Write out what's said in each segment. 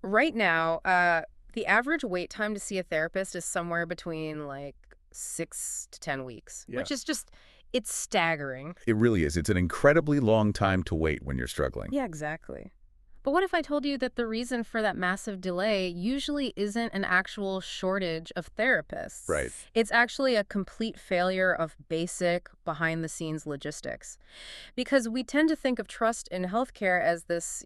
Right now, the average wait time to see a therapist is somewhere between like 6 to 10 weeks, Yeah. which is just, it's staggering. It really is. It's an incredibly long time to wait when you're struggling. Yeah, exactly. But what if I told you that the reason for that massive delay usually isn't an actual shortage of therapists? Right. It's actually a complete failure of basic, behind-the-scenes logistics. Because we tend to think of trust in healthcare as this,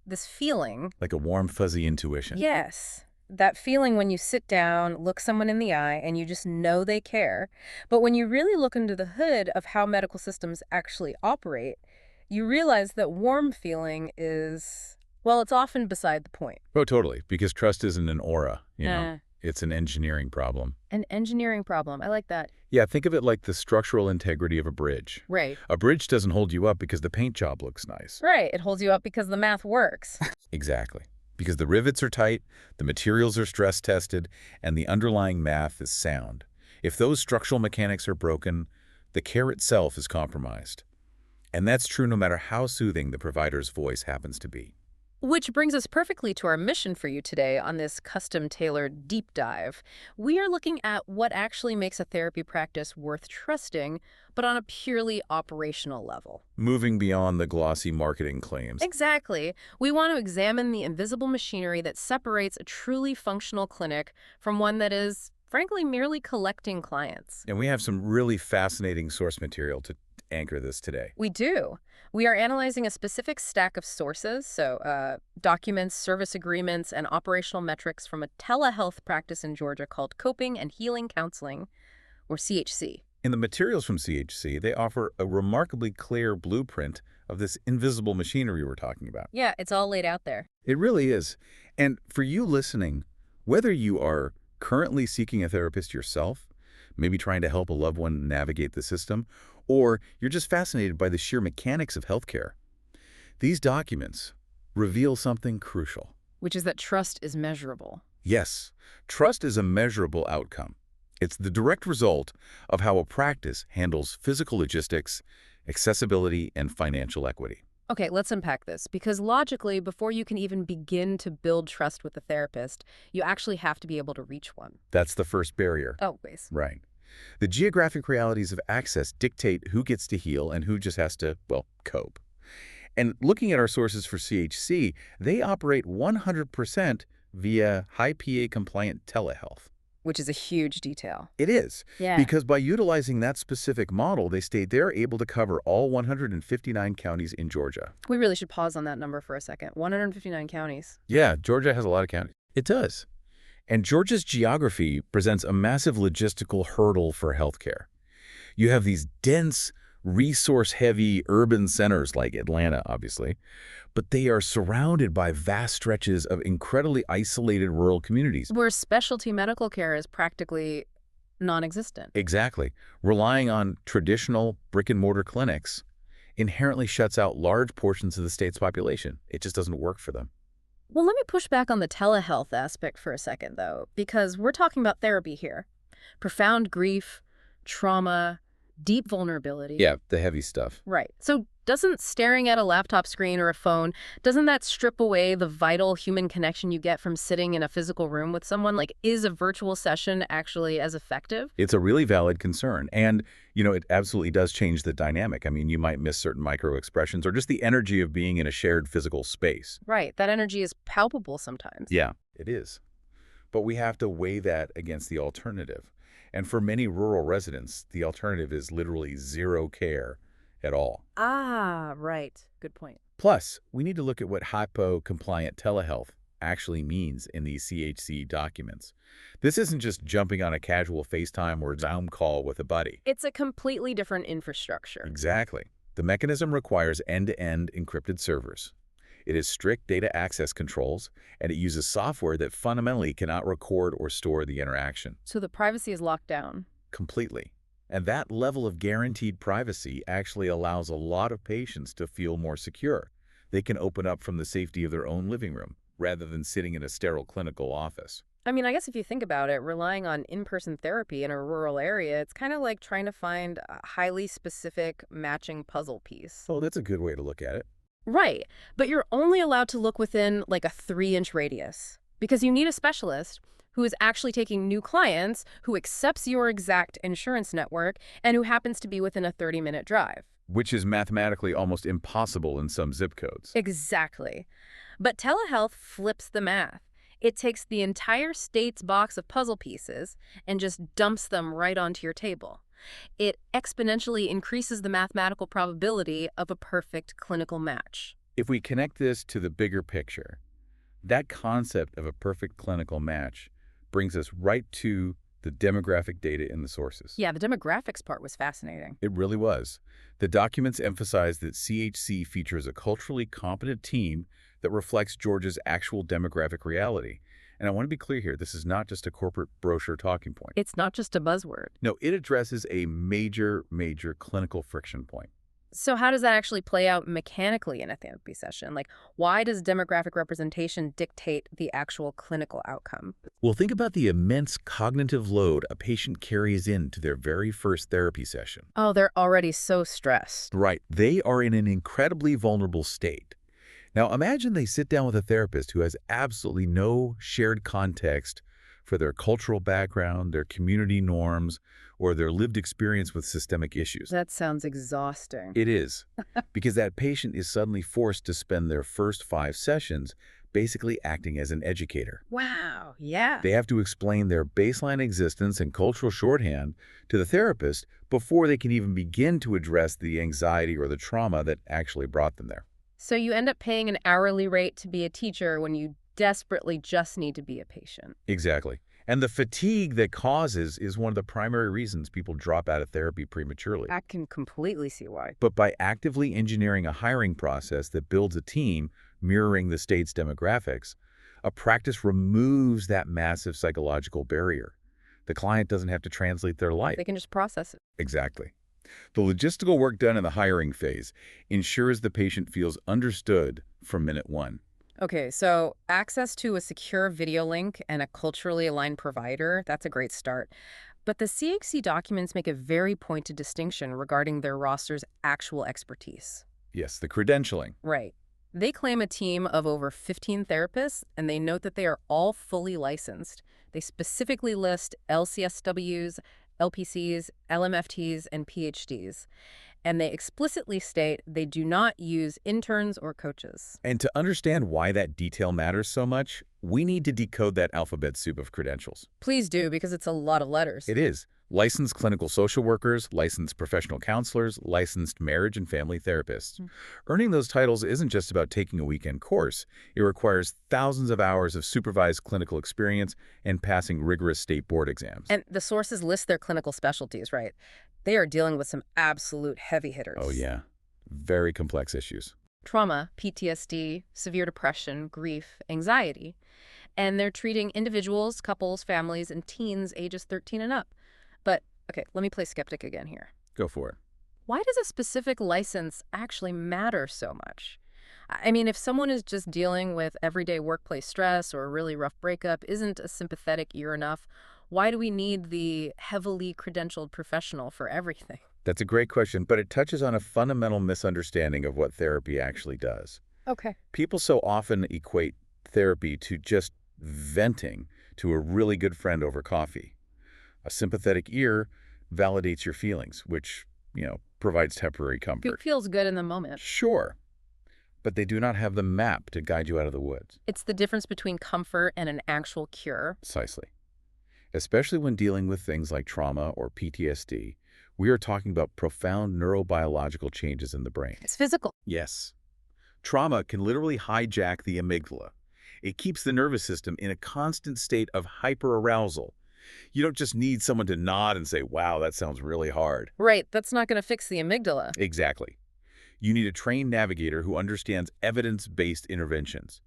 this feeling. Like a warm, fuzzy intuition. Yes. That feeling when you sit down, look someone in the eye, and you just know they care. But when you really look under the hood of how medical systems actually operate, you realize that warm feeling is, well, it's often beside the point. Oh, totally. Because trust isn't an aura. Uh, It's an engineering problem. an engineering problem. I like that. Yeah, think of it like the structural integrity of a bridge. Right. A bridge doesn't hold you up because the paint job looks nice. Right. It holds you up because the math works. Exactly. Because the rivets are tight, the materials are stress tested, and the underlying math is sound. If those structural mechanics are broken, the care itself is compromised. And that's true no matter how soothing the provider's voice happens to be. Which brings us perfectly to our mission for you today on this custom-tailored deep dive. We are looking at what actually makes a therapy practice worth trusting, but on a purely operational level. Moving beyond the glossy marketing claims. Exactly. We want to examine the invisible machinery that separates a truly functional clinic from one that is, frankly, merely collecting clients. And we have some really fascinating source material to anchor this today. We do. We are analyzing a specific stack of sources, so documents, service agreements, and operational metrics from a telehealth practice in Georgia called Coping and Healing Counseling, or CHC. In the materials from CHC, they offer a remarkably clear blueprint of this invisible machinery we're talking about. Yeah, it's all laid out there. It really is. And for you listening, whether you are currently seeking a therapist yourself, maybe trying to help a loved one navigate the system, or you're just fascinated by the sheer mechanics of healthcare, these documents reveal something crucial. Which is that trust is measurable. Yes, trust is a measurable outcome. It's the direct result of how a practice handles physical logistics, accessibility, and financial equity. Okay, let's unpack this, because logically, before you can even begin to build trust with a therapist, you actually have to be able to reach one. That's the first barrier. Always. Right. The geographic realities of access dictate who gets to heal and who just has to, well, cope. And looking at our sources for CHC, they operate 100% via high PA-compliant telehealth. Which is a huge detail. It is. Yeah. Because by utilizing that specific model, they state they're able to cover all 159 counties in Georgia. We really should pause on that number for a second. 159 counties. Yeah, Georgia has a lot of counties. It does. And Georgia's geography presents a massive logistical hurdle for healthcare. You have these dense, resource-heavy urban centers like Atlanta, obviously, but they are surrounded by vast stretches of incredibly isolated rural communities. Where specialty medical care is practically non-existent. Exactly. Relying on traditional brick-and-mortar clinics inherently shuts out large portions of the state's population. It just doesn't work for them. Well, let me push back on the telehealth aspect for a second, though, because we're talking about therapy here. Profound grief, trauma, deep vulnerability. Yeah, the heavy stuff. Right. So doesn't staring at a laptop screen or a phone, doesn't that strip away the vital human connection you get from sitting in a physical room with someone? Like, is a virtual session actually as effective? It's a really valid concern. And, it absolutely does change the dynamic. I mean, you might miss certain micro expressions or just the energy of being in a shared physical space. Right. That energy is palpable sometimes. Yeah, it is. But we have to weigh that against the alternative. And for many rural residents, the alternative is literally zero care at all. Ah, right. Good point. Plus, we need to look at what hypo-compliant telehealth actually means in these CHC documents. This isn't just jumping on a casual FaceTime or Zoom call with a buddy. It's a completely different infrastructure. Exactly. The mechanism requires end-to-end encrypted servers. It has strict data access controls, and it uses software that fundamentally cannot record or store the interaction. So the privacy is locked down. Completely. And that level of guaranteed privacy actually allows a lot of patients to feel more secure. They can open up from the safety of their own living room, rather than sitting in a sterile clinical office. I mean, I guess if you think about it, relying on in-person therapy in a rural area, it's kind of like trying to find a highly specific matching puzzle piece. Oh, that's a good way to look at it. Right, but you're only allowed to look within like a 3-inch radius because you need a specialist who is actually taking new clients, who accepts your exact insurance network, and who happens to be within a 30-minute drive. Which is mathematically almost impossible in some zip codes. Exactly. But telehealth flips the math. It takes the entire state's box of puzzle pieces and just dumps them right onto your table. It exponentially increases the mathematical probability of a perfect clinical match. If we connect this to the bigger picture, that concept of a perfect clinical match brings us right to the demographic data in the sources. Yeah, the demographics part was fascinating. It really was. The documents emphasize that CHC features a culturally competent team that reflects Georgia's actual demographic reality. And I want to be clear here, this is not just a corporate brochure talking point. It's not just a buzzword. No, it addresses a major clinical friction point. So how does that actually play out mechanically in a therapy session? Like, why does demographic representation dictate the actual clinical outcome? Well, think about the immense cognitive load a patient carries into their very first therapy session. Oh, they're already so stressed. Right. They are in an incredibly vulnerable state. Now, imagine they sit down with a therapist who has absolutely no shared context for their cultural background, their community norms, or their lived experience with systemic issues. That sounds exhausting. It is, because that patient is suddenly forced to spend their first 5 sessions basically acting as an educator. Wow, yeah. They have to explain their baseline existence and cultural shorthand to the therapist before they can even begin to address the anxiety or the trauma that actually brought them there. So you end up paying an hourly rate to be a teacher when you desperately just need to be a patient. Exactly. And the fatigue that causes is one of the primary reasons people drop out of therapy prematurely. I can completely see why. But by actively engineering a hiring process that builds a team mirroring the state's demographics, a practice removes that massive psychological barrier. The client doesn't have to translate their life. They can just process it. Exactly. The logistical work done in the hiring phase ensures the patient feels understood from minute one. Okay, so access to a secure video link and a culturally aligned provider, that's a great start. But the CHC documents make a very pointed distinction regarding their roster's actual expertise. Yes, the credentialing. Right. They claim a team of over 15 therapists, and they note that they are all fully licensed. They specifically list LCSWs, LPCs, LMFTs, and PhDs. And they explicitly state they do not use interns or coaches. And to understand why that detail matters so much, we need to decode that alphabet soup of credentials. Please do, because it's a lot of letters. It is. Licensed clinical social workers, licensed professional counselors, licensed marriage and family therapists. Earning those titles isn't just about taking a weekend course. It requires thousands of hours of supervised clinical experience and passing rigorous state board exams. And the sources list their clinical specialties, right? They are dealing with some absolute heavy hitters. Oh, yeah. Very complex issues. Trauma, PTSD, severe depression, grief, anxiety. And they're treating individuals, couples, families, and teens ages 13 and up. But, okay, let me play skeptic again here. Go for it. Why does a specific license actually matter so much? I mean, if someone is just dealing with everyday workplace stress or a really rough breakup, isn't a sympathetic ear enough? Why do we need the heavily credentialed professional for everything? That's a great question, but it touches on a fundamental misunderstanding of what therapy actually does. Okay. People so often equate therapy to just venting to a really good friend over coffee. A sympathetic ear validates your feelings, which, provides temporary comfort. Feels good in the moment. Sure, but they do not have the map to guide you out of the woods. It's the difference between comfort and an actual cure. Precisely. Especially when dealing with things like trauma or PTSD, we are talking about profound neurobiological changes in the brain. It's physical. Yes. Trauma can literally hijack the amygdala. It keeps the nervous system in a constant state of hyperarousal. You don't just need someone to nod and say, wow, that sounds really hard. Right, that's not going to fix the amygdala. Exactly. You need a trained navigator who understands evidence-based interventions.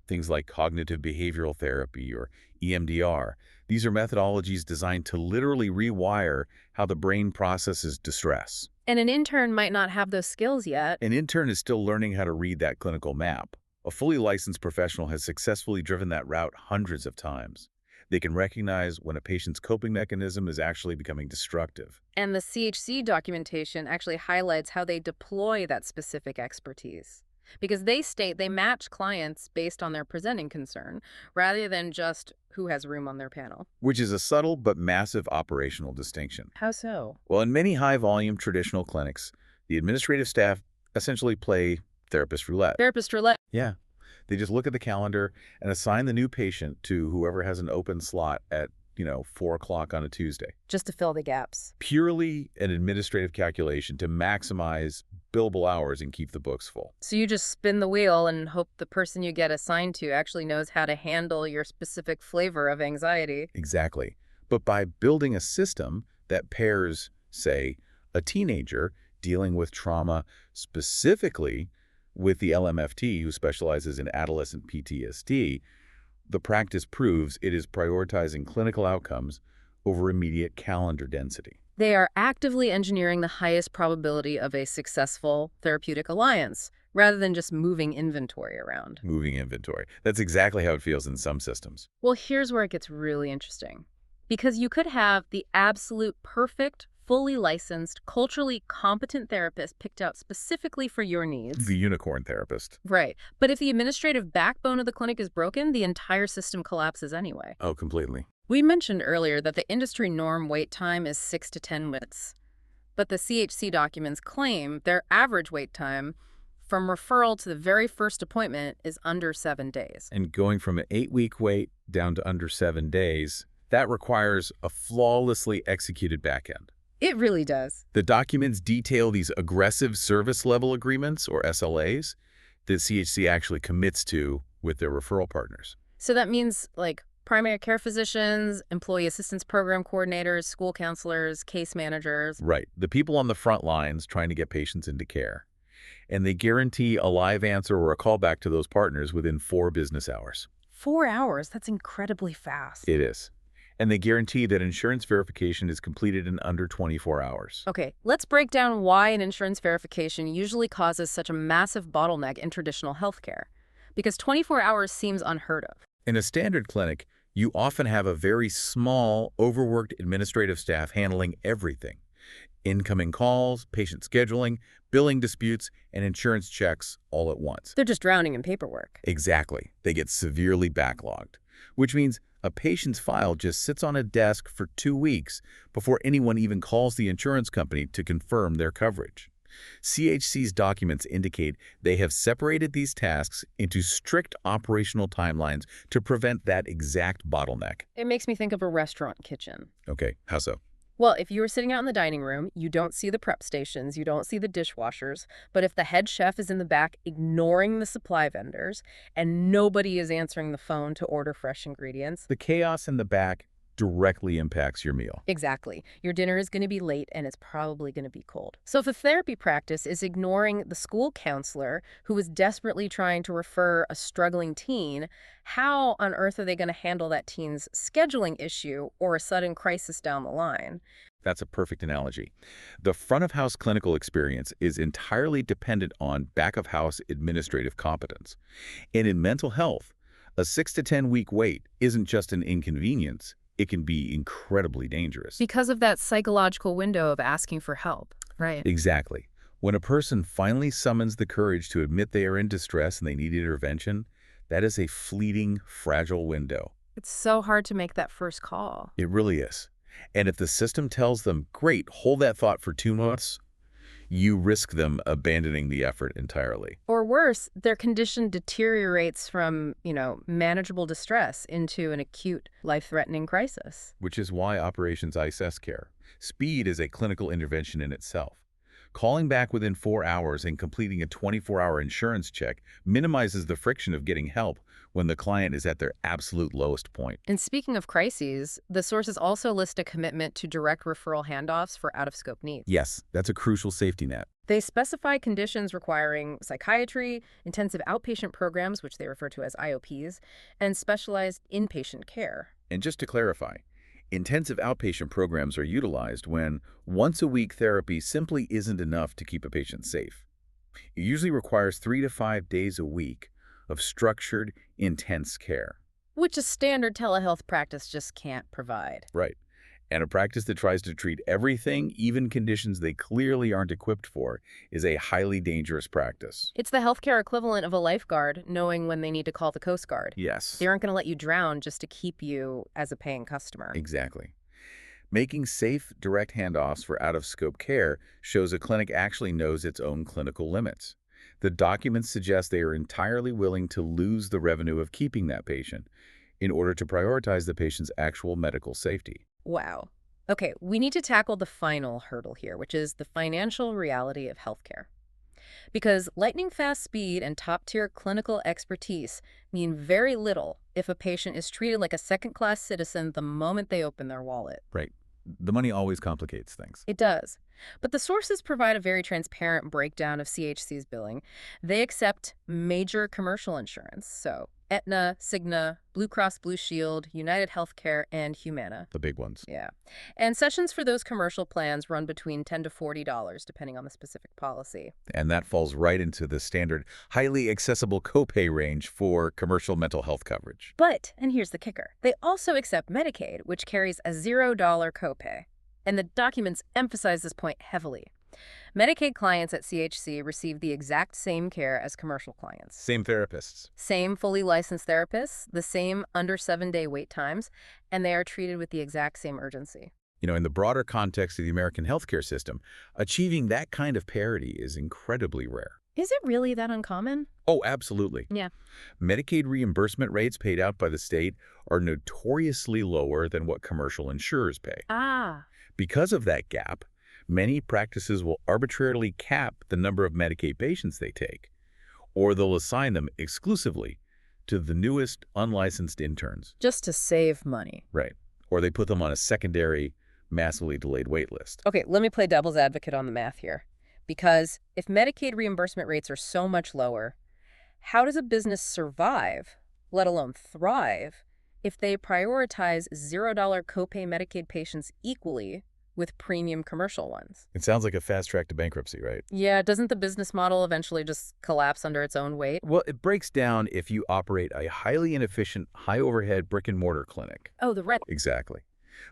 Things like cognitive behavioral therapy or EMDR. These are methodologies designed to literally rewire how the brain processes distress. And an intern might not have those skills yet. An intern is still learning how to read that clinical map. A fully licensed professional has successfully driven that route hundreds of times. They can recognize when a patient's coping mechanism is actually becoming destructive. And the CHC documentation actually highlights how they deploy that specific expertise. because they state they match clients based on their presenting concern rather than just who has room on their panel. Which is a subtle but massive operational distinction. How so? Well, in many high-volume traditional clinics, the administrative staff essentially play therapist roulette. Therapist roulette. Yeah. They just look at the calendar and assign the new patient to whoever has an open slot at, 4 o'clock on a Tuesday. Just to fill the gaps. Purely an administrative calculation to maximize billable hours and keep the books full. So you just spin the wheel and hope the person you get assigned to actually knows how to handle your specific flavor of anxiety. Exactly. But by building a system that pairs, say, a teenager dealing with trauma specifically with the LMFT who specializes in adolescent PTSD, the practice proves it is prioritizing clinical outcomes over immediate calendar density. They are actively engineering the highest probability of a successful therapeutic alliance, rather than just moving inventory around. Moving inventory. That's exactly how it feels in some systems. Well, here's where it gets really interesting. Because you could have the absolute perfect, fully licensed, culturally competent therapist picked out specifically for your needs. The unicorn therapist. Right. But if the administrative backbone of the clinic is broken, the entire system collapses anyway. Oh, completely. We mentioned earlier that the industry norm wait time is 6 to 10 minutes. But the CHC documents claim their average wait time from referral to the very first appointment is under 7 days. And going from an 8-week wait down to under 7 days, that requires a flawlessly executed backend. It really does. The documents detail these aggressive service level agreements, or SLAs, that CHC actually commits to with their referral partners. So that means like primary care physicians, employee assistance program coordinators, school counselors, case managers. Right. The people on the front lines trying to get patients into care. And they guarantee a live answer or a callback to those partners within 4 business hours. 4 hours? That's incredibly fast. It is. And they guarantee that insurance verification is completed in under 24 hours. Okay, let's break down why an insurance verification usually causes such a massive bottleneck in traditional healthcare. Because 24 hours seems unheard of. In a standard clinic, you often have a very small, overworked administrative staff handling everything. Incoming calls, patient scheduling, billing disputes, and insurance checks all at once. They're just drowning in paperwork. Exactly. They get severely backlogged, which means a patient's file just sits on a desk for 2 weeks before anyone even calls the insurance company to confirm their coverage. CHC's documents indicate they have separated these tasks into strict operational timelines to prevent that exact bottleneck. It makes me think of a restaurant kitchen. Okay, how so? Well, if you were sitting out in the dining room, you don't see the prep stations, you don't see the dishwashers, but if the head chef is in the back ignoring the supply vendors and nobody is answering the phone to order fresh ingredients. The chaos in the back directly impacts your meal. Exactly. Your dinner is going to be late and it's probably going to be cold. So if a therapy practice is ignoring the school counselor who is desperately trying to refer a struggling teen, how on earth are they going to handle that teen's scheduling issue or a sudden crisis down the line? That's a perfect analogy. The front-of-house clinical experience is entirely dependent on back-of-house administrative competence. And in mental health, a 6 to 10 week wait isn't just an inconvenience. It can be incredibly dangerous. Because of that psychological window of asking for help, right? Exactly. When a person finally summons the courage to admit they are in distress and they need intervention, that is a fleeting, fragile window. It's so hard to make that first call. It really is. And if the system tells them, great, hold that thought for 2 months, you risk them abandoning the effort entirely. Or worse, their condition deteriorates from, manageable distress into an acute, life-threatening crisis. Which is why Operations ISS care. Speed is a clinical intervention in itself. Calling back within 4 hours and completing a 24-hour insurance check minimizes the friction of getting help when the client is at their absolute lowest point. And speaking of crises, the sources also list a commitment to direct referral handoffs for out-of-scope needs. Yes, that's a crucial safety net. They specify conditions requiring psychiatry, intensive outpatient programs, which they refer to as IOPs, and specialized inpatient care. And just to clarify, intensive outpatient programs are utilized when once-a-week therapy simply isn't enough to keep a patient safe. It usually requires 3 to 5 days a week of structured, intense care. Which a standard telehealth practice just can't provide. Right. And a practice that tries to treat everything, even conditions they clearly aren't equipped for, is a highly dangerous practice. It's the healthcare equivalent of a lifeguard knowing when they need to call the Coast Guard. They Yes, aren't going to let you drown just to keep you as a paying customer. exactly. Making safe, direct handoffs for out-of-scope care shows a clinic actually knows its own clinical limits. The documents suggest they are entirely willing to lose the revenue of keeping that patient in order to prioritize the patient's actual medical safety. Wow. Okay, we need to tackle the final hurdle here, which is the financial reality of healthcare. Because lightning fast speed and top-tier clinical expertise mean very little if a patient is treated like a second-class citizen the moment they open their wallet. Right. The money always complicates things. It does. But the sources provide a very transparent breakdown of CHC's billing. They accept major commercial insurance, so Aetna, Cigna, Blue Cross Blue Shield, United Healthcare, and Humana. The big ones. Yeah. And sessions for those commercial plans run between $10 to $40, depending on the specific policy. And that falls right into the standard, highly accessible copay range for commercial mental health coverage. But, and here's the kicker, they also accept Medicaid, which carries a $0 copay. And the documents emphasize this point heavily. Medicaid clients at CHC receive the exact same care as commercial clients. Same therapists. Same fully licensed therapists, the same under 7-day wait times, and they are treated with the exact same urgency. In the broader context of the American healthcare system, achieving that kind of parity is incredibly rare. Is it really that uncommon? Oh, absolutely. Yeah. Medicaid reimbursement rates paid out by the state are notoriously lower than what commercial insurers pay. Ah. Because of that gap, many practices will arbitrarily cap the number of Medicaid patients they take, or they'll assign them exclusively to the newest unlicensed interns. Just to save money. Right. Or they put them on a secondary, massively delayed wait list. Okay, let me play devil's advocate on the math here. Because if Medicaid reimbursement rates are so much lower, how does a business survive, let alone thrive, if they prioritize $0 copay Medicaid patients equally with premium commercial ones? It sounds like a fast track to bankruptcy, right? Yeah, doesn't the business model eventually just collapse under its own weight? Well, it breaks down if you operate a highly inefficient, high-overhead brick-and-mortar clinic. Oh, the red. Exactly.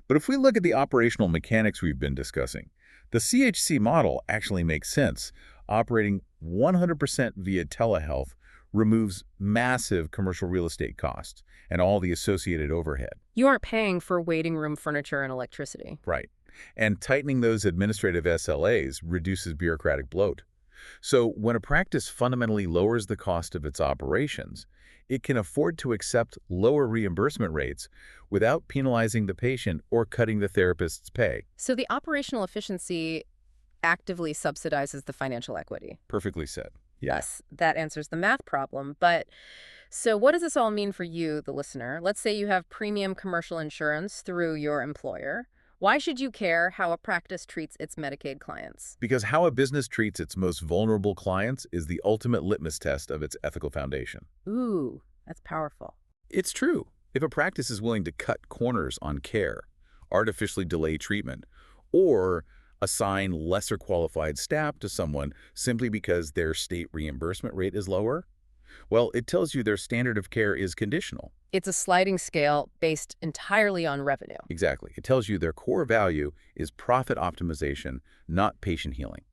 But if we look at the operational mechanics we've been discussing, the CHC model actually makes sense. Operating 100% via telehealth removes massive commercial real estate costs and all the associated overhead. You aren't paying for waiting room furniture and electricity. Right. And tightening those administrative SLAs reduces bureaucratic bloat. So when a practice fundamentally lowers the cost of its operations, it can afford to accept lower reimbursement rates without penalizing the patient or cutting the therapist's pay. So the operational efficiency actively subsidizes the financial equity. Perfectly said. Yes, that answers the math problem. But so what does this all mean for you, the listener? Let's say you have premium commercial insurance through your employer. Why should you care how a practice treats its Medicaid clients? Because how a business treats its most vulnerable clients is the ultimate litmus test of its ethical foundation. Ooh, that's powerful. It's true. If a practice is willing to cut corners on care, artificially delay treatment, or assign lesser qualified staff to someone simply because their state reimbursement rate is lower, well, it tells you their standard of care is conditional. It's a sliding scale based entirely on revenue. Exactly. It tells you their core value is profit optimization, not patient healing.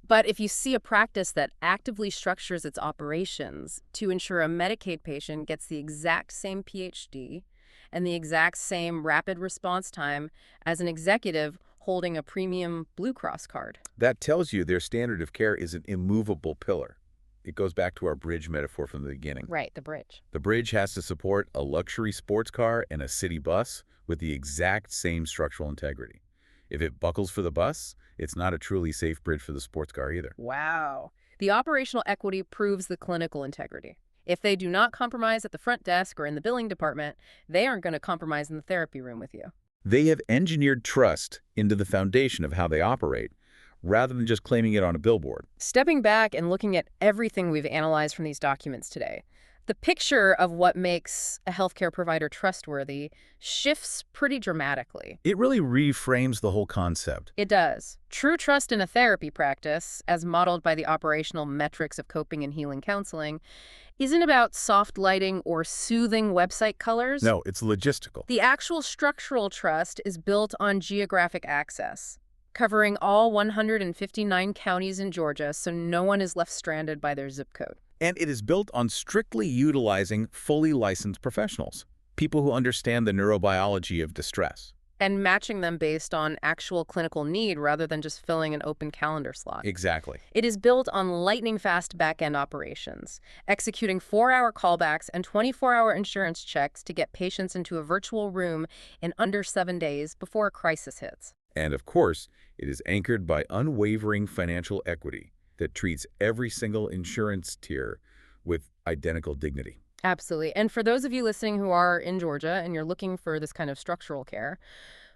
But if you see a practice that actively structures its operations to ensure a Medicaid patient gets the exact same PhD and the exact same rapid response time as an executive holding a premium Blue Cross card. That tells you their standard of care is an immovable pillar. It goes back to our bridge metaphor from the beginning. Right, the bridge. The bridge has to support a luxury sports car and a city bus with the exact same structural integrity. If it buckles for the bus, it's not a truly safe bridge for the sports car either. Wow. The operational equity proves the clinical integrity. If they do not compromise at the front desk or in the billing department, they aren't going to compromise in the therapy room with you. They have engineered trust into the foundation of how they operate, rather than just claiming it on a billboard. Stepping back and looking at everything we've analyzed from these documents today, The picture of what makes a healthcare provider trustworthy shifts pretty dramatically. It really reframes the whole concept. It does. True trust in a therapy practice, as modeled by the operational metrics of coping and healing counseling, isn't about soft lighting or soothing website colors. No, it's logistical. The actual structural trust is built on geographic access, covering all 159 counties in Georgia so no one is left stranded by their zip code. And it is built on strictly utilizing fully licensed professionals, people who understand the neurobiology of distress. And matching them based on actual clinical need rather than just filling an open calendar slot. Exactly. It is built on lightning-fast back-end operations, executing 4-hour callbacks and 24-hour insurance checks to get patients into a virtual room in under 7 days before a crisis hits. And of course, it is anchored by unwavering financial equity that treats every single insurance tier with identical dignity. Absolutely. And for those of you listening who are in Georgia and you're looking for this kind of structural care,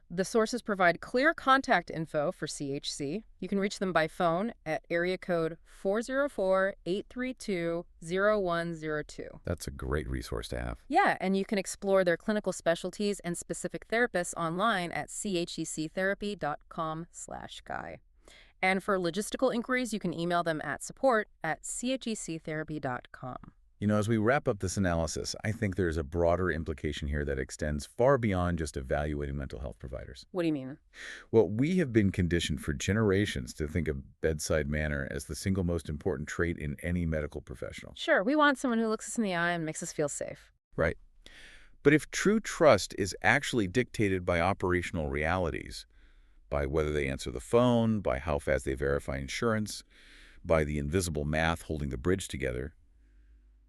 the sources provide clear contact info for CHC. You can reach them by phone at area code 404-832-0102. That's a great resource to have. Yeah, and you can explore their clinical specialties and specific therapists online at chectherapy.com/guy. And for logistical inquiries, you can email them at support@chectherapy.com. You know, as we wrap up this analysis, I think there's a broader implication here that extends far beyond just evaluating mental health providers. What do you mean? Well, we have been conditioned for generations to think of bedside manner as the single most important trait in any medical professional. Sure, we want someone who looks us in the eye and makes us feel safe. Right. But if true trust is actually dictated by operational realities, by whether they answer the phone, by how fast they verify insurance, by the invisible math holding the bridge together,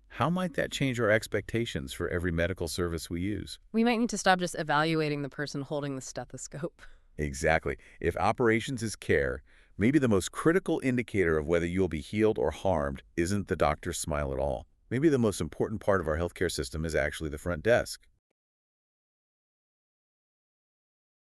how might that change our expectations for every medical service we use? We might need to stop just evaluating the person holding the stethoscope. Exactly. If operations is care, maybe the most critical indicator of whether you'll be healed or harmed isn't the doctor's smile at all. Maybe the most important part of our healthcare system is actually the front desk.